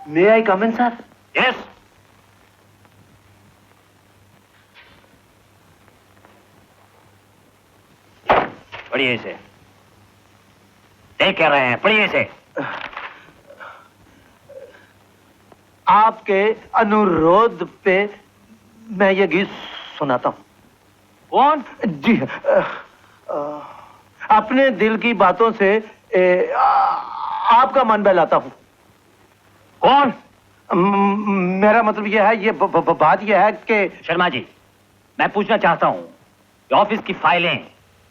May I come in, sir? Yes. पढ़िए इसे। देख क्या रहे हैं, पढ़िए इसे। आपके अनुरोध पे मैं ये गीत सुनाता हूँ। कौन? जी अपने दिल की बातों से आपका मन बहलाता हूँ। कौन? मेरा मतलब यह है, ये बात यह है कि शर्मा जी, मैं पूछना चाहता हूँ कि ऑफिस की फाइलें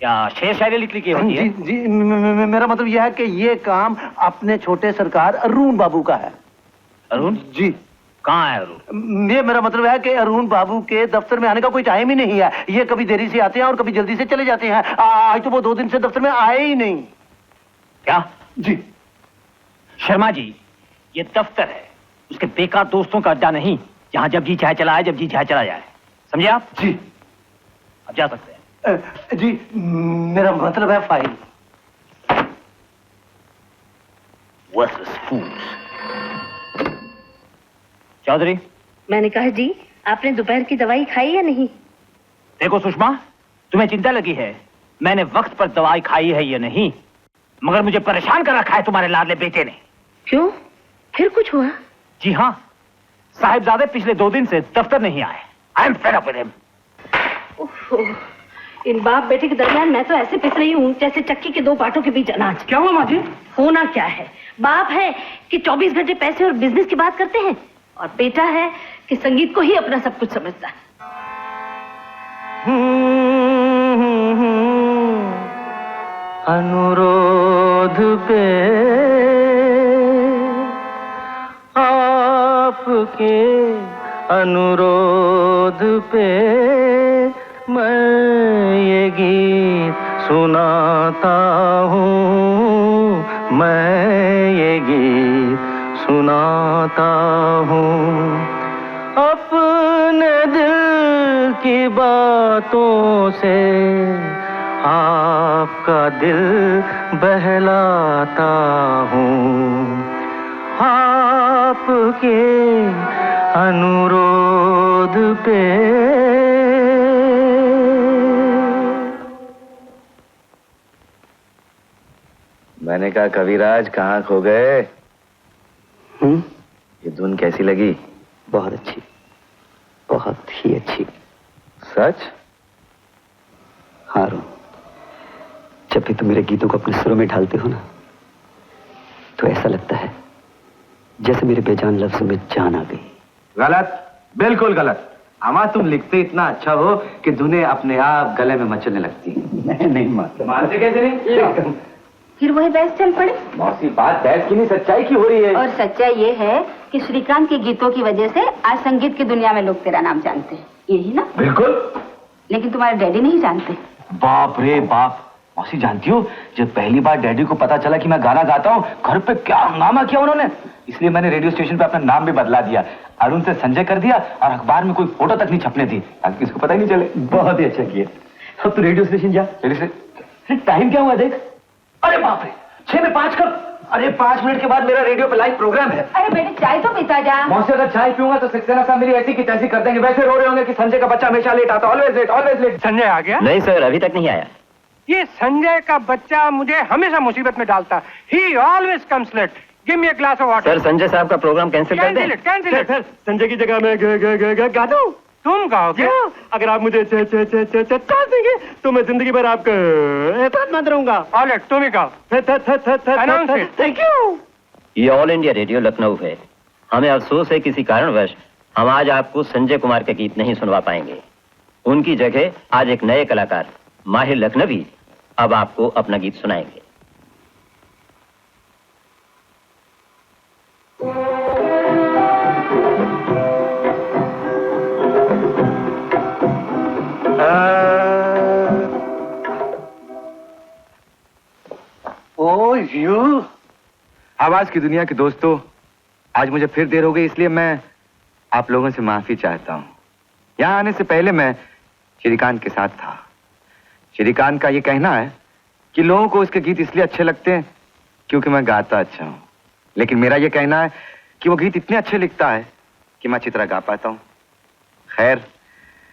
क्या शेर शायरी लिखने की होती है? जी मेरा मतलब यह है कि ये काम अपने छोटे सरकार अरुण बाबू का है। अरुण जी? कहाँ है अरुण? ये मेरा मतलब है कि अरुण बाबू के दफ्तर में आने का कोई टाइम ही नहीं है। ये कभी देरी से आते हैं और कभी जल्दी से चले जाते हैं। आज तो वो 2 दिन से दफ्तर में आए ही नहीं। क्या? जी शर्मा जी, ये दफ्तर है, उसके बेकार दोस्तों का अड्डा नहीं, जहां जब जी चाहे चला आए, जब जी चाहे चला जाए। समझे आप? जी अब जा सकते हैं। जी मेरा मतलब है फाइल। Worthless fools. चौधरी, मैंने कहा जी, आपने दोपहर की दवाई खाई या नहीं? देखो सुषमा, तुम्हें चिंता लगी है मैंने वक्त पर दवाई खाई है या नहीं, मगर मुझे परेशान कर रखा है तुम्हारे लाडले बेटे ने। क्यों? फिर कुछ हुआ? जी हाँ, साहिबजादे पिछले 2 दिन से दफ्तर नहीं आए। I am fed up with him. इन बाप बेटे के दरमियान मैं तो ऐसे पिस रही हूँ जैसे चक्की के 2 पाटों के बीच अनाज। क्या हुआ माँ जी? होना क्या है, बाप है कि 24 घंटे पैसे और बिजनेस की बात करते हैं, और बेटा है कि संगीत को ही अपना सब कुछ समझता है। अनुरोध पे आपके अनुरोध पे मैं ये गीत सुनाता हूँ, मैं ये गीत सुनाता हूँ। अपने दिल की बातों से आपका दिल बहलाता हूँ, आपके अनुरोध पे। मैंने कहा कविराज कहाँ खो गए? ये धुन कैसी लगी? बहुत अच्छी, बहुत ही अच्छी। सच? हाँ रोहन, जब भी तुम मेरे गीतों को अपने सुरों में ढालते हो ना, तो ऐसा लगता है जैसे मेरे बेजान लफ्ज़ों में जान आ गई। गलत, बिल्कुल गलत। अमा तुम लिखते इतना अच्छा हो कि धुनें अपने आप गले में मचलने लगती। नहीं मानते। मानते कैसे नहीं? फिर वही बहस चल पड़े। मौसी, बात बहस की नहीं, सच्चाई की हो रही है। और सच्चाई ये है कि श्रीकांत के गीतों की वजह से आज संगीत की दुनिया में लोग तेरा नाम जानते हैं, यही ना? बिल्कुल। लेकिन तुम्हारे डैडी नहीं जानते। बाप रे बाप, मौसी जानती हो, जब पहली बार डैडी को पता चला कि मैं गाना गाता हूँ, घर पे क्या हंगामा किया उन्होंने। इसलिए मैंने रेडियो स्टेशन पे अपना नाम भी बदला दिया, अरुण से संजय कर दिया, और अखबार में कोई फोटो तक नहीं छपने दी ताकि किसी को पता ही नहीं चले। बहुत ही अच्छा किया। अब तो रेडियो स्टेशन जा। टाइम क्या हुआ देख? अरे बाप रे, 6 में 5 कब? अरे 5 मिनट के बाद मेरा रेडियो पे लाइव प्रोग्राम है। अरे बेटे चाय तो पीता जा। मौसी, अगर चाय पीऊंगा तो सक्सेना साहब मेरी ऐसी की तैसी कर देंगे। वैसे रो रहे होंगे कि संजय का बच्चा हमेशा लेट आता, always late, always late. Sanjay आ गया? नहीं सर, अभी तक नहीं आया। ये संजय का बच्चा मुझे हमेशा मुसीबत में डालता। He always comes late. Give me a glass of water. Sir, Sanjay साहब का प्रोग्राम कैंसिल कर दें? Cancel it. संजय की जगह मैं गा दूं? तुम गाओगे? अगर आप मुझे चांस देंगे तो मैं जिंदगी भर आपका एहसानमंद रहूंगा। ऑलराइट, तुम ही गाओ। Announce it. Thank you. ये ऑल इंडिया रेडियो लखनऊ है। हमें अफसोस है किसी कारणवश हम आज आपको संजय कुमार के गीत नहीं सुनवा पाएंगे। उनकी जगह आज एक नए कलाकार माहिर लखनवी अब आपको अपना गीत सुनाएंगे। यू आवाज की दुनिया के दोस्तों, आज मुझे फिर देर हो गई, इसलिए मैं आप लोगों से माफी चाहता हूं। यहां आने से पहले मैं श्रीकांत के साथ था। श्रीकांत का ये कहना है कि लोगों को उसके गीत इसलिए अच्छे लगते हैं क्योंकि मैं गाता अच्छा हूं, लेकिन मेरा ये कहना है कि वो गीत इतने अच्छे लिखता है कि मैं अच्छी तरह गा पाता हूं। खैर,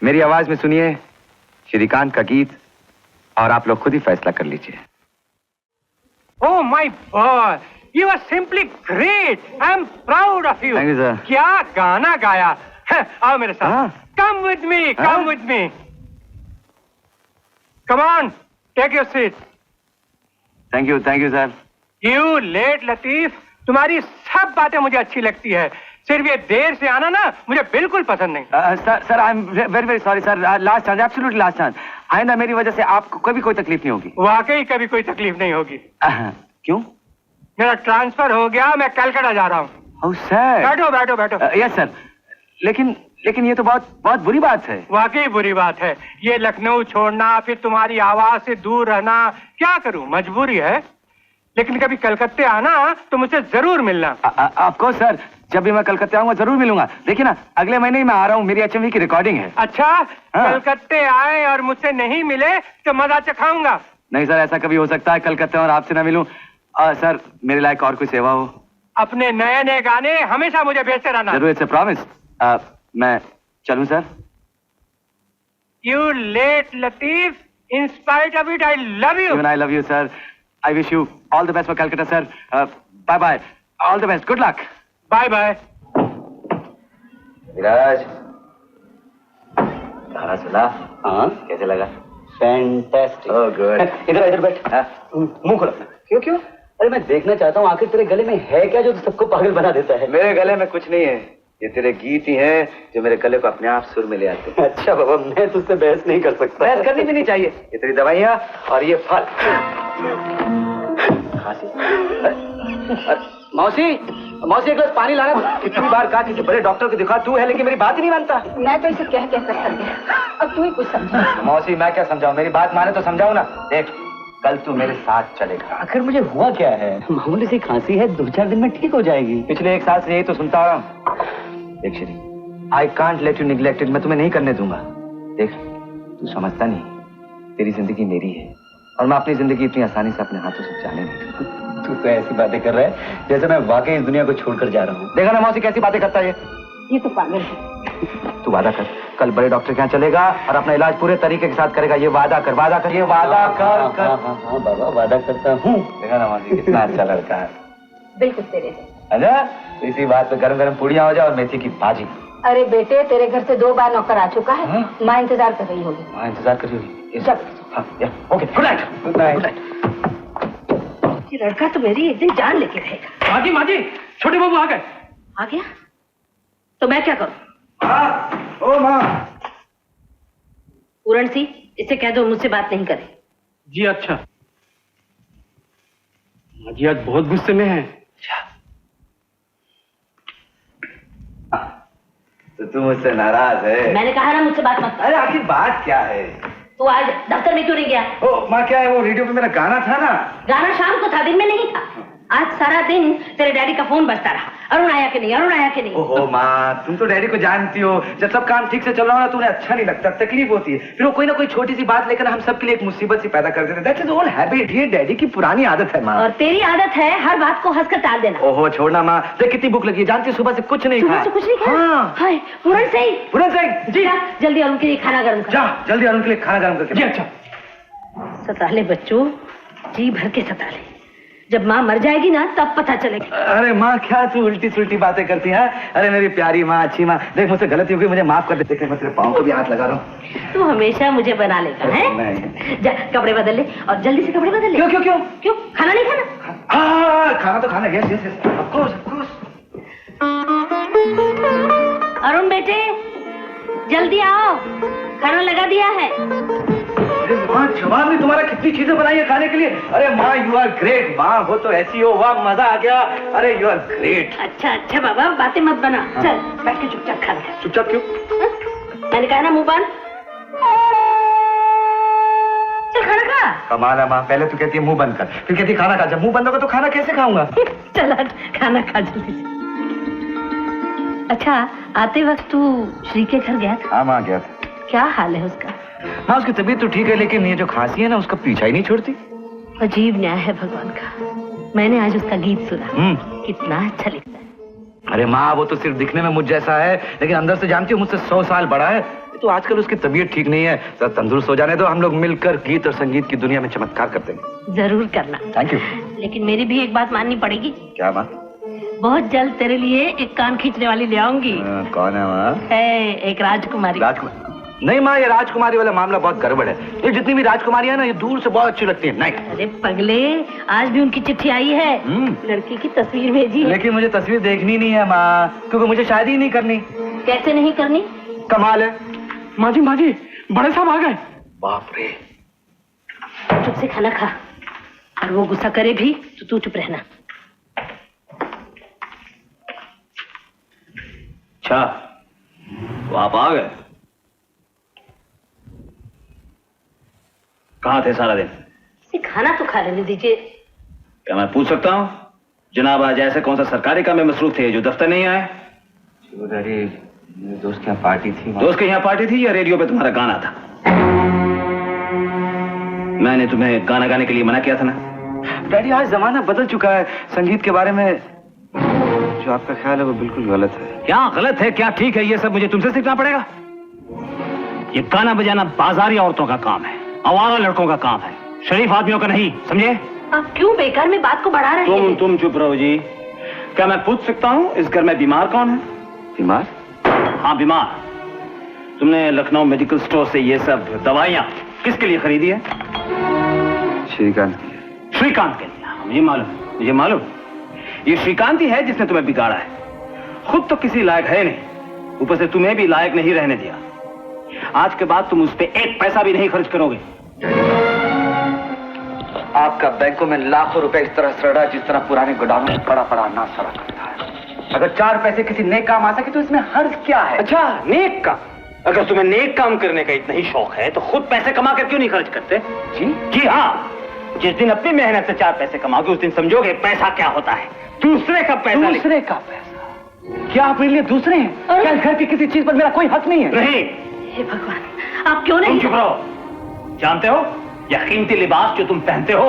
मेरी आवाज में सुनिए श्रीकांत का गीत और आप लोग खुद ही फैसला कर लीजिए। Oh my boy, you are simply great. I am proud of you. Thank you, sir. क्या गाना गाया। आओ मेरे साथ। हाँ। Come with me, come with me. Come on, take your seat. Thank you sir. You late Latif, तुम्हारी सब बातें मुझे अच्छी लगती है, सिर्फ ये देर से आना ना मुझे बिल्कुल पसंद नहीं। Sir I am very very sorry sir, last chance, absolutely last chance. आइंदा मेरी वजह से आपको कभी कोई तकलीफ नहीं होगी। वाकई कभी कोई तकलीफ नहीं होगी। क्यों? मेरा ट्रांसफर हो गया, मैं कलकत्ता जा रहा हूँ। Oh sir. बैठो बैठो बैठो। यस सर, लेकिन ये तो बहुत बुरी बात है। वाकई बुरी बात है, ये लखनऊ छोड़ना, फिर तुम्हारी आवाज से दूर रहना, क्या करूं, मजबूरी है। लेकिन कभी कलकत्ते आना तो मुझसे जरूर मिलना। आपको सर, जब भी मैं कलकत्ते आऊंगा जरूर मिलूंगा। देखिए ना, अगले महीने ही मैं आ रहा हूँ, मेरी HMV की रिकॉर्डिंग है। अच्छा, कलकत्ते आए और मुझसे नहीं मिले तो मजा चखाऊंगा। नहीं सर, ऐसा कभी हो सकता है कलकत्ते और आपसे ना मिलूं। सर, मेरे लायक और कोई सेवा हो। अपने नए नए गाने हमेशा मुझे भेजते रहना। जरूर, इट्स अ प्रॉमिस। मैं चलूं sir? You let Latif, in spite of it I love you. Even I love you, sir. I wish you all the best for Calcutta, sir. Bye bye. All the best. Good luck. Bye bye. Viraj, गाना सुना? हाँ, कैसे लगा? Fantastic. Oh good. इधर बैठ। मुंह खोल अपना। क्यों? अरे मैं देखना चाहता हूँ आखिर तेरे गले में है क्या जो सबको पागल बना देता है। मेरे गले में कुछ नहीं है, ये तेरे गीत ही हैं जो मेरे गले को अपने आप सुर में ले आते हैं। अच्छा बाबा, मैं तुझसे बहस नहीं कर सकता। बहस करनी भी नहीं चाहिए। ये तेरी दवाइयाँ और ये फल। मौसी, एक गिलास पानी लाना। कितनी बार कहा किसी बड़े डॉक्टर को दिखा, तू है लेकिन मेरी बात ही नहीं मानता। मैं तो इसे कह कर थक गया, अब तू ही कुछ समझा। मौसी, मैं क्या समझाऊं? मेरी बात माने तो समझाऊं ना। देख, कल तू मेरे साथ चलेगा। आखिर मुझे हुआ क्या है? मामूली सी खांसी है, 2-4 दिन में ठीक हो जाएगी। पिछले 1 साल से यही तो सुनता आ रहा हूँ। देख Shri, I can't let you neglected, मैं तुम्हें नहीं करने दूंगा। देख, तू समझता नहीं, तेरी जिंदगी मेरी है और मैं अपनी जिंदगी इतनी आसानी से अपने हाथों से जाने नहीं दूंगा। तू तो ऐसी बातें कर रहा है जैसे मैं वाकई इस दुनिया को छोड़कर जा रहा हूँ। देखा ना मौसी कैसी बातें करता है ये तो पागल है। तू वादा कर, कल बड़े डॉक्टर के यहाँ चलेगा और अपना इलाज पूरे तरीके के साथ करेगा। ये वादा कर, ये वादा कर। हाँ बाबा, वादा करता हूँ। देखा ना मौसी, कितना अच्छा लड़का है। बिल्कुल तेरे से। अच्छा, तो इसी बात पे गरम गरम पूड़ियाँ हो जाए और मेथी की भाजी। अरे बेटे, तेरे घर से 2 बार नौकर आ चुका है। माँ इंतजार कर रही होगी। हाँ, इंतजार कर रही होगी। चल। Okay, good night. Good night. ये लड़का तो मेरी एक दिन जान लेके रहेगा। माँ जी, छोटे बाबू आ गए। आ गया तो मैं क्या करूं? ओ माँ। पूरण सी, इसे कह दो मुझसे बात नहीं करे। जी अच्छा। माँ जी आज बहुत गुस्से में है। तो तू मुझसे नाराज है? मैंने कहा ना मुझसे बात मत कर। अरे आखिर बात क्या है? तू आज दफ्तर में क्यों नहीं गया? ओ माँ, क्या है, वो रेडियो पे मेरा गाना था ना। गाना शाम को था, दिन में नहीं था। आज सारा दिन तेरे डैडी का फोन बजता रहा, अरुण आया कि नहीं, अरुण आया कि नहीं। ओहो माँ, तुम तो डैडी को जानती हो, जब सब काम ठीक से चल रहा हो ना तो उन्हें अच्छा नहीं लगता, तकलीफ होती है। फिर वो कोई ना कोई छोटी सी बात लेकर हम सबके लिए एक मुसीबत सी पैदा कर देते हैं। दैट्स हिज ओन हैबिट, ये डैडी की पुरानी आदत है माँ। और तेरी आदत है हर बात को हंसकर टाल देना। ओहो छोड़ना माँ, देख कितनी भूख लगी है, जानती है सुबह से कुछ नहीं सुबह खाया। से कुछ नहीं खाया? हाँ। हाय, पूरण सही। पूरन सिंह जी, जा, जल्दी अरुण के लिए खाना गर्म कर। जा जल्दी अरुण के लिए खाना गर्म करके। जी अच्छा। सता ले बच्चों, जी भर के सता ले। जब माँ मर जाएगी ना तब पता चलेगा। अरे माँ, क्या तू उल्टी सुल्टी बातें करती है? अरे मेरी प्यारी माँ, अच्छी माँ, देख मुझसे गलती हो गई, मुझे माफ कर दे। देख मैं तेरे पाँव को भी हाथ लगा रहा हूँ। तू हमेशा मुझे बना लेता है। नहीं। जा कपड़े बदल ले और जल्दी से कपड़े बदल ले। क्यों क्यों क्यों? क्यों खाना नहीं खाना? खाना तो खाना, yes yes yes, of course of course. Arun बेटे, जल्दी आओ, खाना लगा दिया है। अरे माँ, जवाब में तुम्हारा कितनी चीजें बनाई है खाने के लिए। अरे माँ, यू आर ग्रेट माँ, हो तो ऐसी हो, वाह मजा आ गया। अरे यू आर ग्रेट। अच्छा अच्छा बाबा, बातें मत बना। चल बैठ के चुपचाप खाना खा। चुपचाप क्यों? मैंने कहा ना मुंह बंद। चल खाना खा। कमाल है माँ, पहले तू कहती है मुंह बंद कर, फिर कहती है खाना खा। जब मुंह बंद होगा तो खाना कैसे खाऊंगा? चल आज खाना खा जल्दी से। अच्छा, आते वक्त तू श्री के घर गया था? हाँ माँ, गया था। क्या हाल है उसका? माँ उसकी तबीयत तो ठीक है, लेकिन ये जो खांसी है ना उसका पीछा ही नहीं छोड़ती। अजीब न्याय है भगवान का। मैंने आज उसका गीत सुना, कितना अच्छा लिखता है। अरे माँ वो तो सिर्फ दिखने में मुझ जैसा है, लेकिन अंदर से जानती हो मुझसे 100 साल बड़ा है। तो आजकल उसकी तबीयत ठीक नहीं है, जरा तंदुरुस्त हो जाने दो, हम लोग मिलकर गीत और संगीत की दुनिया में चमत्कार करते हैं। जरूर करना। Thank you. लेकिन मेरी भी एक बात माननी पड़ेगी। क्या माँ? बहुत जल्द तेरे लिए एक कान खींचने वाली ले आऊंगी। कौन है माँ? है एक राजकुमारी। राजकुमारी? नहीं माँ, ये राजकुमारी वाला मामला बहुत गड़बड़ है। ये जितनी भी राजकुमारी है ना, ये दूर से बहुत अच्छी लगती है। नहीं। अरे पगले, आज भी उनकी चिट्ठी आई है, लड़की की तस्वीर भेजी है। लेकिन मुझे तस्वीर देखनी नहीं है माँ, क्योंकि मुझे शादी ही नहीं करनी। कैसे नहीं करनी? कमाल है। माँ जी बड़े साहब आ गए। बाप रे। चुप से खाना खा, और वो गुस्सा करे भी तो तू चुप रहना। अच्छा, वो आप आ गए? कहाँ थे सारा दिन? इसे खाना तो खा लेने दीजिए। क्या मैं पूछ सकता हूँ जनाब, आज ऐसे कौन सा सरकारी काम में मसरूफ थे जो दफ्तर नहीं आए? मेरे दोस्त के यहाँ पार्टी थी। दोस्त के यहाँ पार्टी थी या रेडियो पे तुम्हारा गाना था? मैंने तुम्हें गाना गाने के लिए मना किया था ना? डैडी आज जमाना बदल चुका है, संगीत के बारे में जो आपका ख्याल है वो बिल्कुल गलत है। क्या गलत है क्या ठीक है, ये सब मुझे तुमसे सीखना पड़ेगा? ये गाना बजाना बाजारी औरतों का काम है, आवारा लड़कों का काम है, शरीफ आदमियों का नहीं, समझे? आप क्यों बेकार में बात को बढ़ा रहे हैं? तुम चुप रहो जी। क्या मैं पूछ सकता हूँ इस घर में बीमार कौन है? बीमार? हाँ बीमार। तुमने लखनऊ मेडिकल स्टोर से ये सब दवाइयाँ किसके लिए खरीदी है? श्रीकांत। श्रीकांत के लिए? मुझे मालूम। ये श्रीकांत ही है जिसने तुम्हें बिगाड़ा है। खुद तो किसी लायक है नहीं, ऊपर से तुम्हें भी लायक नहीं रहने दिया। आज के बाद तुम उस पर एक पैसा भी नहीं खर्च करोगे। आपका बैंकों में लाखों रुपए इस तरह सड़ा जिस तरह पुराने गोदामों में पड़ा अनाज सड़ा करता है। अगर 4 पैसे किसी नेक काम आ सके तो इसमें हर्ज क्या है? अच्छा, नेक काम? अगर तुम्हें नेक काम करने का इतना ही शौक है तो खुद पैसे कमा कर क्यों नहीं खर्च करते? जी हाँ, जिस दिन अपनी मेहनत से 4 पैसे कमाओगे उस दिन समझोगे पैसा क्या होता है। दूसरे का पैसा। दूसरे का पैसा? क्या आप मेरे लिए दूसरे हैं? क्या घर की किसी चीज पर मेरा कोई हक नहीं है? नहीं। हे भगवान, आप क्यों नहीं? चुप रहो। जानते हो यह कीमती लिबास जो तुम पहनते हो,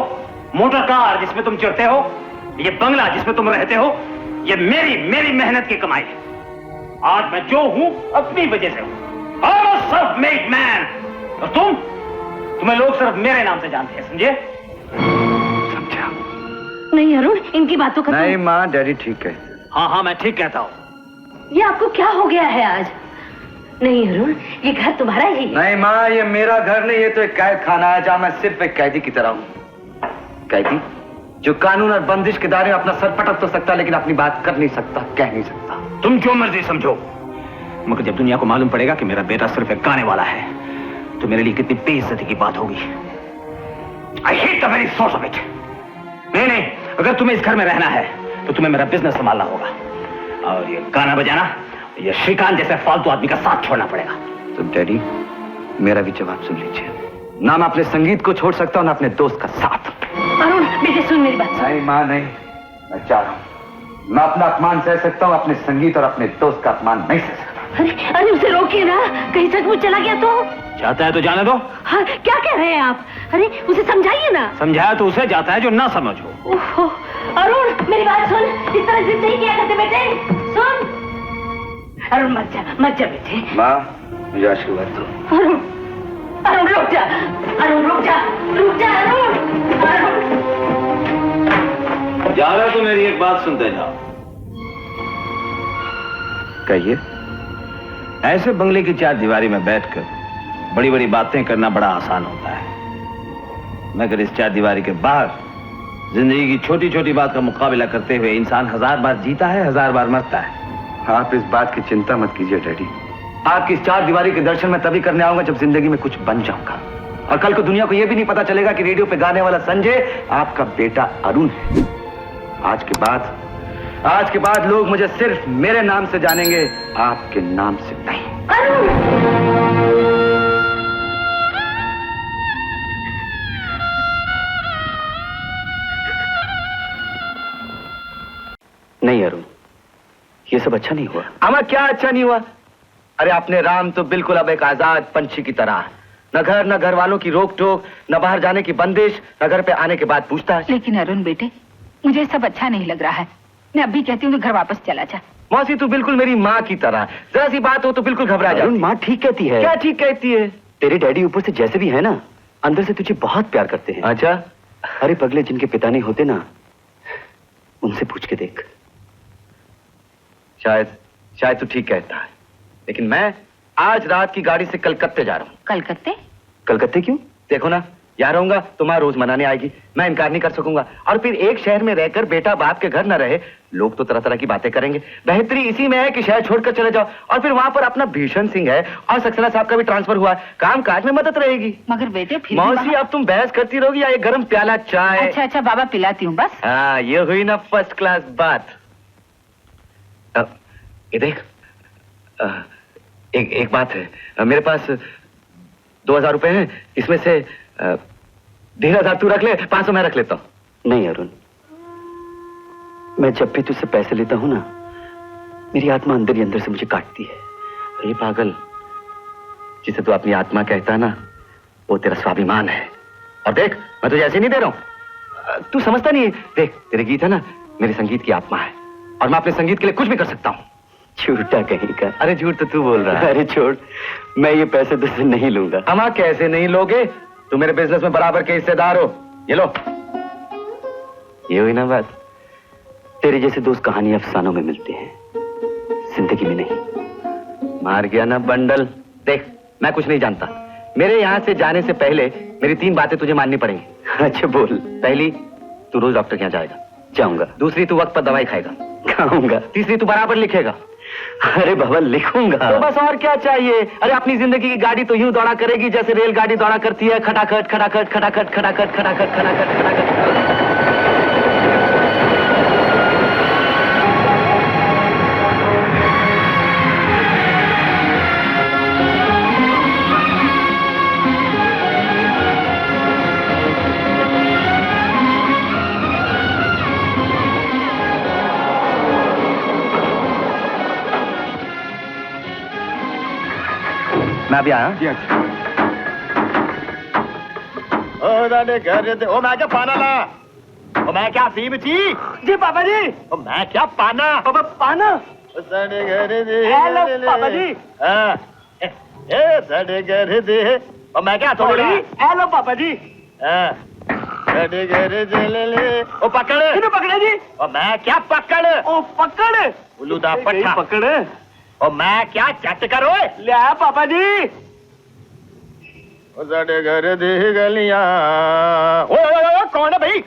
मोटर कार जिसमें तुम चढ़ते हो, ये बंगला जिसमें तुम रहते हो, ये मेरी मेहनत की कमाई है। आज मैं जो हूं अपनी वजह से हूं। I'm a self-made man। और तुम्हें लोग सिर्फ मेरे नाम से जानते हैं, समझे? समझा? नहीं अरुण, इनकी बातों का नहीं माँ, डैडी ठीक है। हाँ मैं ठीक कहता हूँ। ये आपको क्या हो गया है आज? नहीं अरुण, ये घर तुम्हारा ही है। नहीं माँ, ये मेरा घर नहीं, ये तो एक कैद खाना है जहाँ मैं सिर्फ एक कैदी की तरह हूँ। कैदी जो कानून और बंदिश के दायरे में अपना सर पटक तो सकता लेकिन अपनी बात कर नहीं सकता, कह नहीं सकता। तुम जो मर्जी समझो, मगर जब दुनिया को मालूम पड़ेगा कि मेरा बेटा सिर्फ एक गाने वाला है तो मेरे लिए कितनी बेइज्जती की बात होगी। I hate the very thought of it। नहीं, अगर तुम्हें इस घर में रहना है तो तुम्हें मेरा बिजनेस संभालना होगा, और ये गाना बजाना ये श्रीकांत जैसे फालतू आदमी का साथ छोड़ना पड़ेगा। तो डैडी मेरा भी जवाब सुन लीजिए, ना मैं अपने संगीत को छोड़ सकता हूँ ना अपने दोस्त का साथ। अरुण बेटे सुन मेरी बात। नहीं माँ नहीं, मैं चाह रहा हूँ मैं अपना अपमान सह सकता हूँ, अपने संगीत और अपने दोस्त का अपमान नहीं सह सकता। अरे उसे रोकिए ना, कहीं सचमुच चला गया तो? जाता है तो जाने दो। हाँ, क्या कह रहे हैं आप? अरे उसे समझाइए ना। समझाया तो उसे जाता है जो ना समझो। अरुण मेरी बात सुन, इस तरह जिद नहीं किया करते बेटे, सुन। अरुण मत जा बेटे। माँ मुझे आशीर्वाद दो। अरुण रुक जा, रुक जा अरुण। जा रहा तो मेरी एक बात सुनते जाओ। कहिए। ऐसे बंगले की 4 दीवारी में बैठकर बड़ी बड़ी बातें करना बड़ा आसान होता है, मगर इस 4 दीवारी के बाहर जिंदगी की छोटी छोटी बात का मुकाबला करते हुए इंसान 1000 बार जीता है, 1000 बार मरता है। आप इस बात की चिंता मत कीजिए डैडी, आपकी इस 4 दीवारी के दर्शन मैं तभी करने आऊंगा जब जिंदगी में कुछ बन जाऊंगा, और कल को दुनिया को यह भी नहीं पता चलेगा कि रेडियो पे गाने वाला संजय आपका बेटा अरुण है। आज के बाद लोग मुझे सिर्फ मेरे नाम से जानेंगे, आपके नाम से नहीं। नहीं अरुण, ये सब अच्छा नहीं हुआ। अमा क्या अच्छा नहीं हुआ? अरे अपने राम तो बिल्कुल अब एक आजाद पंछी की तरह, न घर न घर वालों की रोक टोक, न बाहर जाने की बंदिश, न घर पे आने के बाद पूछताछ। लेकिन अरुण बेटे, मुझे सब अच्छा नहीं लग रहा है। मैं अभी कहती हूँ घर वापस चला जा। मौसी तू बिल्कुल मेरी माँ की तरह, जरा सी बात हो तो बिल्कुल घबरा अरुण, जाती। माँ ठीक कहती है। क्या ठीक कहती है? तेरे डैडी ऊपर से जैसे भी है ना, अंदर से तुझे बहुत प्यार करते हैं। अच्छा, अरे पगले, जिनके पिता नहीं होते ना, उनसे पूछ के देख। शायद तू ठीक कहता है, लेकिन मैं आज रात की गाड़ी से कलकत्ते जा रहा हूँ। कलकत्ते? कलकत्ते क्यों? देखो ना, यहाँ रहूंगा तो माँ रोज मनाने आएगी, मैं इनकार नहीं कर सकूंगा। और फिर एक शहर में रहकर बेटा बाप के घर न रहे, लोग तो तरह तरह की बातें करेंगे। बेहतरी इसी में है कि शहर छोड़कर चले जाओ, और फिर वहां पर अपना भीषण सिंह है और सक्सेना साहब का भी ट्रांसफर हुआ है, काम काज में मदद रहेगी। मगर बेटे फिर मौसी, अब तुम बहस करती रहोगी या एक गर्म प्याला चाय? अच्छा अच्छा बाबा, पिलाती हूँ बस। हाँ, ये हुई ना फर्स्ट क्लास बात। ये देख, एक बात है, मेरे पास 2000 रुपए हैं, इसमें से 15,000 तू रख ले, 500 मैं रख लेता हूँ। नहीं अरुण, मैं जब भी तुझसे पैसे लेता हूं ना, मेरी आत्मा अंदर ही अंदर से मुझे काटती है। अरे पागल, जिसे तू अपनी आत्मा कहता है ना, वो तेरा स्वाभिमान है। और देख, मैं तुझे ऐसे नहीं दे रहा हूं, तू समझता नहीं है। देख, तेरे गीत है ना, मेरे संगीत की आत्मा है, और मैं अपने संगीत के लिए कुछ भी कर सकता हूँ। झूठा कहीं का। अरे झूठ तो तू बोल रहा है। अरे छोड़, मैं ये पैसे तुझसे नहीं लूंगा। अमा, कैसे नहीं लोगे? तू मेरे बिजनेस में बराबर के हिस्सेदार हो। ये लो। ये हुई ना बात। तेरे जैसे दोस्त कहानी अफसानों में मिलते हैं, जिंदगी में नहीं। मार गया ना बंडल। देख, मैं कुछ नहीं जानता। मेरे यहाँ से जाने से पहले मेरी 3 बातें तुझे माननी पड़ेंगी। अच्छा बोल। पहली, तू रोज डॉक्टर के यहाँ जाएगा। जाऊंगा। दूसरी, तू वक्त पर दवाई खाएगा। खाऊंगा। तीसरी, तू बराबर लिखेगा। अरे बाबा, लिखूंगा। तो बस और क्या चाहिए? अरे अपनी जिंदगी की गाड़ी तो यूं दौड़ा करेगी जैसे रेलगाड़ी दौड़ा करती है, खटाखट खटाखट खटाखट खटाखट खटाखट खटाखट खटाखट। मैं अभी आया। ओ मैं क्या पाना ला? ओ मैं क्या फीम ची? जी पापा जी। ओ मैं क्या पाना? पापा पाना। हेलो पापा जी। ए साडे घर दे। ओ मैं क्या थोड़ी? हेलो पापा जी। साडे घर दे ले। ओ पकड़। किन्हें पकड़े जी? ओ मैं क्या पकड़? ओ पकड़। उल्लू दा पट्टा। पकड़। ओ मैं क्या चट करो? ले आया पापा जी। ओ साडे घर दे गलियां। ओ कौन है भाई?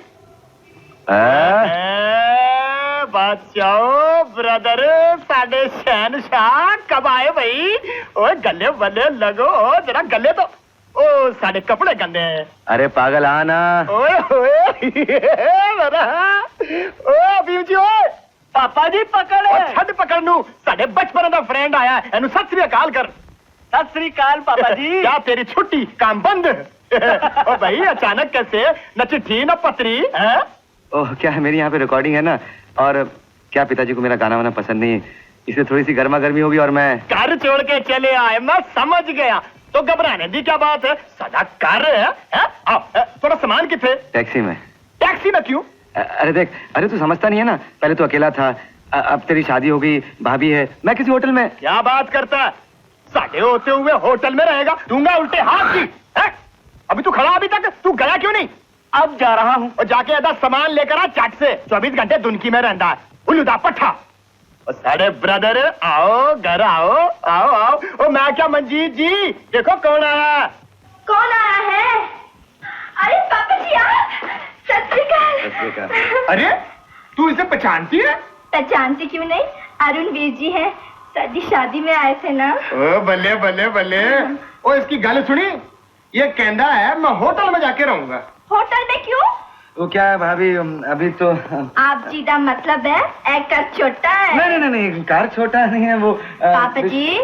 बचाओ ब्रदर, साडे शहनशाह कब आए भाई? ओए गले बल्ले लगो, जरा गले तो। ओ साडे कपड़े गंदे हैं। अरे पागल आना। ओए ओए ओ भीम जी, ओए पापा जी पकड़। छड़ पकड़ नू, साडे बचपन दा फ्रेंड आया, एनु सत श्री अकाल कर। सत श्री अकाल पापा जी। क्या तेरी छुट्टी काम बंद? ओ भाई अचानक कैसे? न चिट्ठी न पत्री है? ओह, क्या है, मेरी यहाँ पे रिकॉर्डिंग है ना, और क्या पिताजी को मेरा गाना वाना पसंद नहीं है, इसलिए थोड़ी सी गर्मा गर्मी होगी। और मैं घर छोड़ के चले आए, मैं समझ गया। तो घबराने की क्या बात है? सदा कर है? आओ, थोड़ा सामान किथे? टैक्सी में। टैक्सी में क्यों? अरे देख, अरे तू समझता नहीं है ना, पहले तो अकेला था, अब तेरी शादी हो गई, भाभी है, मैं किसी होटल में। क्या बात करता है? साढ़े होते हुए होटल में रहेगा, दूंगा उल्टे हाथ की है? अभी तू खड़ा, अभी तक तू गया क्यों नहीं? अब जा रहा हूँ। और जाके आधा सामान लेकर आ चट से। 24 घंटे दुनकी में रहता है, उल्लूदा पट्टा। और साढ़े ब्रदर आओ, घर आओ, आओ आओ। ओ मैं क्या मंजीत जी, देखो कौन आया। कौन आया है? अरे पापा जी आप। सत श्री अकाल। अरे तू इसे पहचानती है? पहचानती क्यों नहीं, अरुण वीर जी है, साडी शादी में आए थे ना। ओ बल्ले बल्ले बल्ले। ओ इसकी गल सुनी, ये कहता है मैं होटल में जाके रहूंगा। होटल में क्यों? वो क्या है भाभी, अभी तो आप जी का मतलब है एक कर छोटा है। नहीं नहीं नहीं, कार छोटा नहीं है वो। पापा जी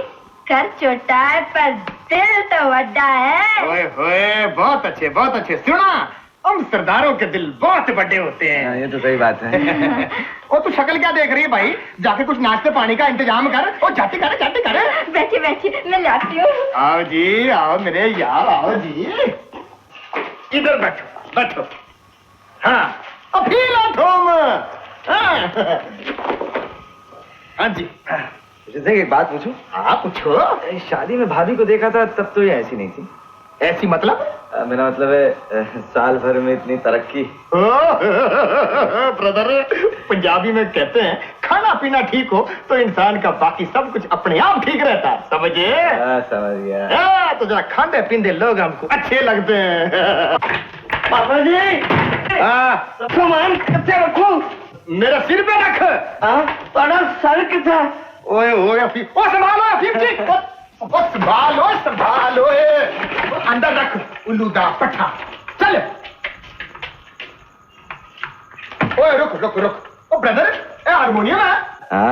कर छोटा है पर दिल तो बड़ा है। ओए होए, बहुत अच्छे बहुत अच्छे। सुना, हम सरदारों के दिल बहुत बड़े होते हैं। ये तो सही बात है। और तू शक्ल क्या देख रही है भाई? जाके कुछ नाश्ते पानी का इंतजाम कर और जाती करे जाती करे। बैठिए बैठिए, मैं लाती हूँ। आओ जी, आओ मेरे यार, आओ जी। इधर बैठो बैठो। हाँ, अब फिर लो तुम। हाँ जी। जैसे एक बात पूछूं? हाँ पूछो। शादी में भाभी को देखा था तब तो ये ऐसी नहीं थी। ऐसी मतलब? मेरा मतलब है साल भर में इतनी तरक्की। ब्रदर, पंजाबी में कहते हैं खाना पीना ठीक हो तो इंसान का बाकी सब कुछ अपने आप ठीक रहता है, समझे? समझ गया। तो जरा खाते पीते लोग हमको अच्छे लगते हैं। पापा जी, सामान कितने रखूं? मेरा सिर पे रख। बड़ा सर कितना? ओए ओए ओ संभालो अफीम, ओ संभालो संभालो। अंदर रख उल्लू दा पट्टा। चल। ओए रुक रुक रुक। ओ ब्रदर, ए हारमोनियम है? हाँ,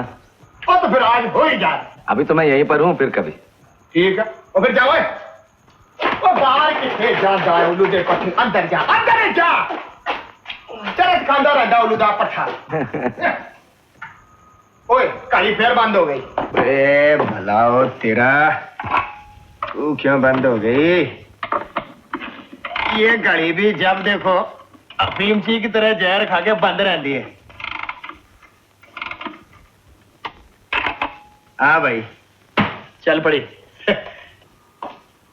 ओ तो फिर आज हो ही जाए। अभी तो मैं यहीं पर हूँ, फिर कभी। ठीक है, और फिर जाओ। ओ बाहर किथे जा उल्लू दे पट्टे। अंदर जा। चल खांदा रहता उल्लू दा पट्टा। ओए काली फिर बंद हो गई। ए भला हो तेरा, तू क्यों बंद हो गई? ये घड़ी भी जब देखो अफीम सी की तरह जहर खा के बंद रहती है। हाँ भाई, चल पड़ी।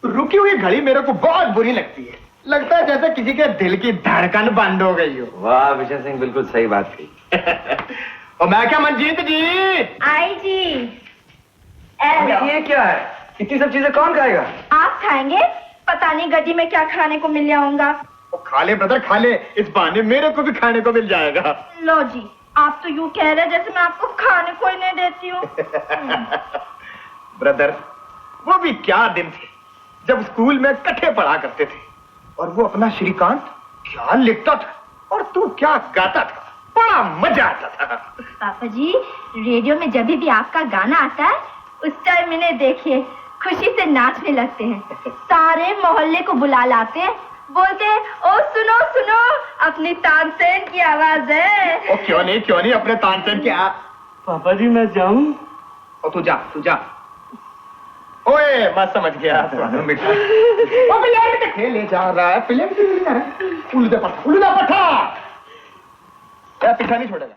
रुकी हुई घड़ी मेरे को बहुत बुरी लगती है। लगता है जैसे किसी के दिल की धड़कन बंद हो गई हो। वाह विजय सिंह, बिल्कुल सही बात कही। और मैं क्या मंजीत जी? आई जी। ये क्या है? इतनी सब चीजें कौन खाएगा? आप खाएंगे? पता नहीं गड्डी में क्या खाने को मिल जाऊंगा। खा ले ब्रदर खा ले, इस बहाने मेरे को भी खाने को मिल जाएगा। लो जी, आप तो यूं कह रहे जैसे मैं आपको खाने को ही नहीं देती हूँ। ब्रदर, वो भी क्या दिन थे जब स्कूल में इकट्ठे पढ़ा करते थे, और वो अपना श्रीकांत क्या लिखता था और तू क्या गाता था। बड़ा मजा आता था। पापा जी, रेडियो में जब भी आपका गाना आता है उस टाइम इन्हें देखिए खुशी से नाचने लगते हैं। सारे मोहल्ले को बुला लाते हैं, बोलते हैं ओ सुनो सुनो, अपनी तानसेन की आवाज है। ओ क्यों नहीं अपने तानसेन की। पापा जी मैं जाऊं? ओ तू जा। ओए मैं समझ गया। बेटा ओ बिलाड़ी के खेले जा रहा है, फिल्म उल्लू दा पट्टा। पीछा नहीं छोड़ेगा।